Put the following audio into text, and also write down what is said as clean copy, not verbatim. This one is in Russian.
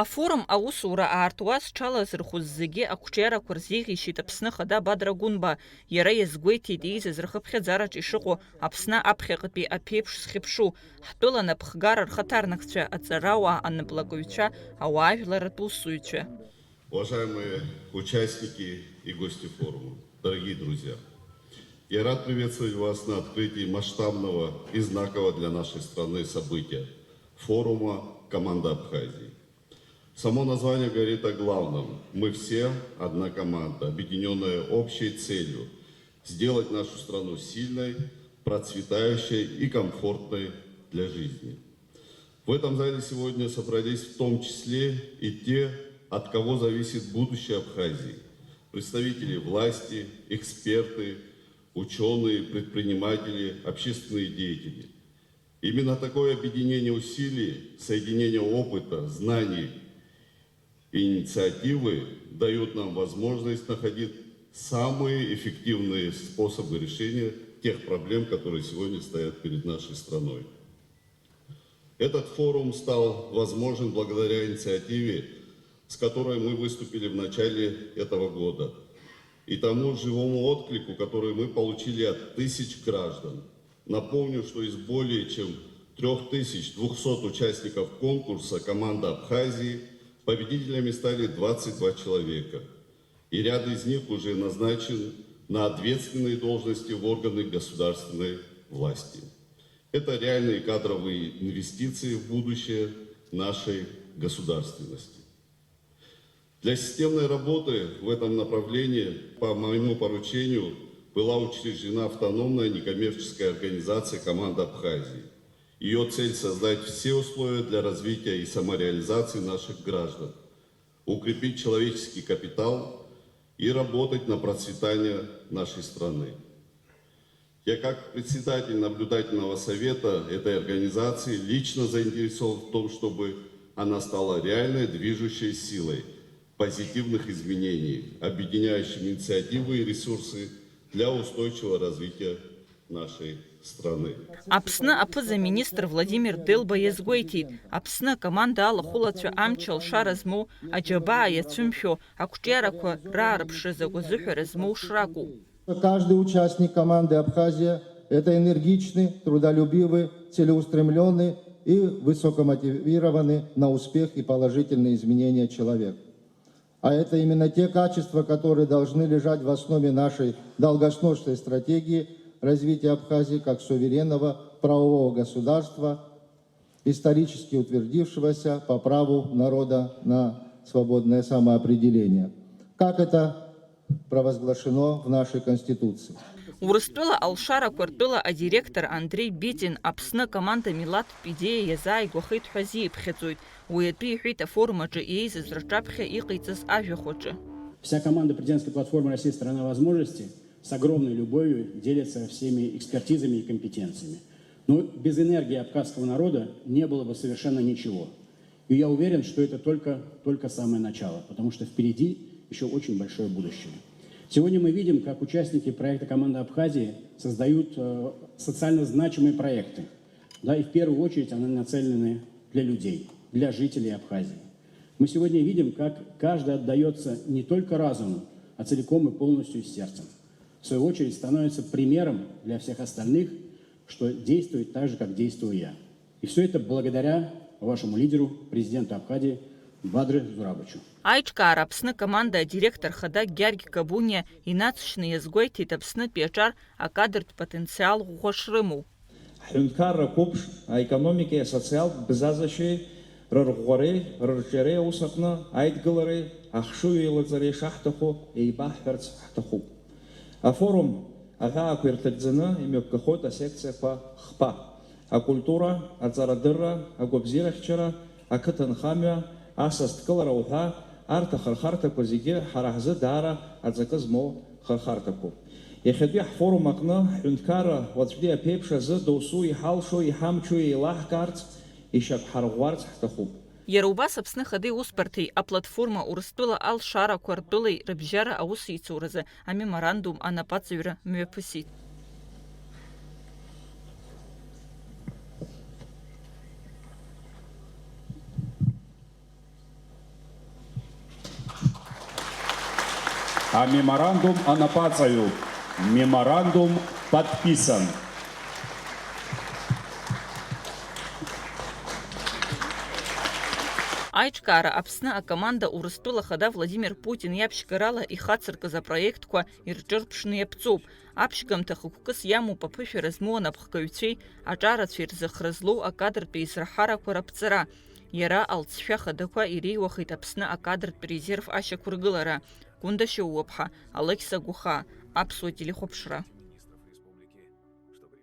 Афорум аусура аартуаз зҽалазырхәыз зегьы ақәҿиарақәа рзеиӷьишьеит Аԥсны Ахада Бадра Гәынба. Иара иазгәеиҭеит еизаз рхыԥхьаӡараҿ ишыҟоу Аԥсны аԥхьаҟатәи аԥеиԥш зхьыԥшу, ҳтәыла напхгара рхаҭарнакцәа, аҵарауаа, анаплакыҩцәа, ауаажәларратә усуҩцәа. Уважаемые участники и гости форума, дорогие друзья, я рад приветствовать вас на открытии масштабного и знакового для нашей страны события – форума «Команда Абхазии». Само название говорит о главном. Мы все одна команда, объединенная общей целью – сделать нашу страну сильной, процветающей и комфортной для жизни. В этом зале сегодня собрались в том числе и те, от кого зависит будущее Абхазии. Представители власти, эксперты, ученые, предприниматели, общественные деятели. Именно такое объединение усилий, соединение опыта, знаний и инициативы дают нам возможность находить самые эффективные способы решения тех проблем, которые сегодня стоят перед нашей страной. Этот форум стал возможен благодаря инициативе, с которой мы выступили в начале этого года, и тому живому отклику, который мы получили от тысяч граждан. Напомню, что из более чем 3200 участников конкурса «Команда Абхазии» победителями стали 22 человека, и ряд из них уже назначен на ответственные должности в органы государственной власти. Это реальные кадровые инвестиции в будущее нашей государственности. Для системной работы в этом направлении по моему поручению была учреждена автономная некоммерческая организация «Команда Абхазии». Ее цель – создать все условия для развития и самореализации наших граждан, укрепить человеческий капитал и работать на процветание нашей страны. Я как председатель наблюдательного совета этой организации лично заинтересован в том, чтобы она стала реальной движущей силой позитивных изменений, объединяющих инициативы и ресурсы для устойчивого развития нашей страны. Аԥсны аԥыза-министр Владимир Делба иазгәеиҭеит, Аԥсны акоманда алахәылацәа амч алшара змоу, аџьабаа иацәымшәо, ақәҿиарақәа раарԥшра закә азыҳәара змоу шракәу. Каждый участник команды Абхазия – это энергичный, трудолюбивый, целеустремленный и высокомотивированный на успех и положительные изменения человек. А это именно те качества, которые должны лежать в основе нашей долгосрочной стратегии развития Абхазии как суверенного правового государства, исторически утвердившегося по праву народа на свободное самоопределение. Как это провозглашено в нашей Конституции. Урыстәыла алшарақәа ртәыла адиректор Андрей Битин Аԥсны акоманда милаҭтә идеиа иазааигәахеит ҳәа азиԥхьаӡоит. Уи атәы иҳәеит афорум аҿы еизаз рҿаԥхьа иҟаиҵаз ажәахәаҿы. Вся команда президентской платформы «Россия – страна возможностей» с огромной любовью делится всеми экспертизами и компетенциями. Но без энергии абхазского народа не было бы совершенно ничего. И я уверен, что это только самое начало, потому что впереди еще очень большое будущее. Сегодня мы видим, как участники проекта «Команда Абхазии» создают социально значимые проекты. Да, и в первую очередь они нацелены для людей, для жителей Абхазии. Мы сегодня видим, как каждый отдается не только разуму, а целиком и полностью сердцем. В свою очередь становится примером для всех остальных, что действует так же, как действую я. И все это благодаря вашему лидеру, президенту Абхазии, Бадре Зурабычу. Аиҿкаара Аԥсны команда адиректор Хада Гьаргь Кабуниа инацшны иазгәеиҭеит Аԥснытәи аҿар акадртә потенциал ӷәӷәа шрымоу. Ҳҳәынҭқарра қәыԥш аекономикеи асоциалтә бзазашьеи рырӷәӷәареи рырҿиареи аус аҟны аидгылареи ахшыҩ еилыҵареи шаҳҭаху еибаҳҳәарц ҳҭахуп. Афорум аҳәаақәа ирҭагӡаны имҩаԥгахоит асекциақәа хԥа: акультура, аҵарадырра, агәабзиарахьчара, ақыҭанхамҩа, асасдкылара уҳәа арҭ ахырхарҭақәа зегьы ҳара ҳзы даара аҵакы змоу хырхарҭақәоуп. Иахьатәи ҳфорум аҟны ҳҳәынҭқарра уаҵәтәи аԥеиԥш азы доусу иҳалшо, иҳамчо еилаҳкаарц, ишьақәҳарӷәӷәарц ҳҭахуп. Иара убас Аԥсны Ахадеи Аусбарҭеи аплатформа Урыстәыла алшарақәа ртәылеи рыбжьара аусеицуразы амеморандум анапаҵаҩра мҩаԥысит. А меморандум анапацаю. Меморандум подписан. Аичкара Аԥсны акоманда Урыстәыла хада Владимир Путин иаԥшьгарала ихацыркыз апроектқәа ирҿырԥшны иаԥҵоуп. Аԥшьгамҭа хықәкыс иамоуп аԥышәара змоу анапхгаҩцәеи аҿарацәеи рзыхра злоу акадртә еизрахарақәа раԥҵара. Иара алҵшәа хадақәа иреиуахеит Аԥсны акадртә резерв ашьақәыргылара. Гәында Шьоуаԥҳа, Алықьса Гәыха, Аԥсуа телехәаԥшра.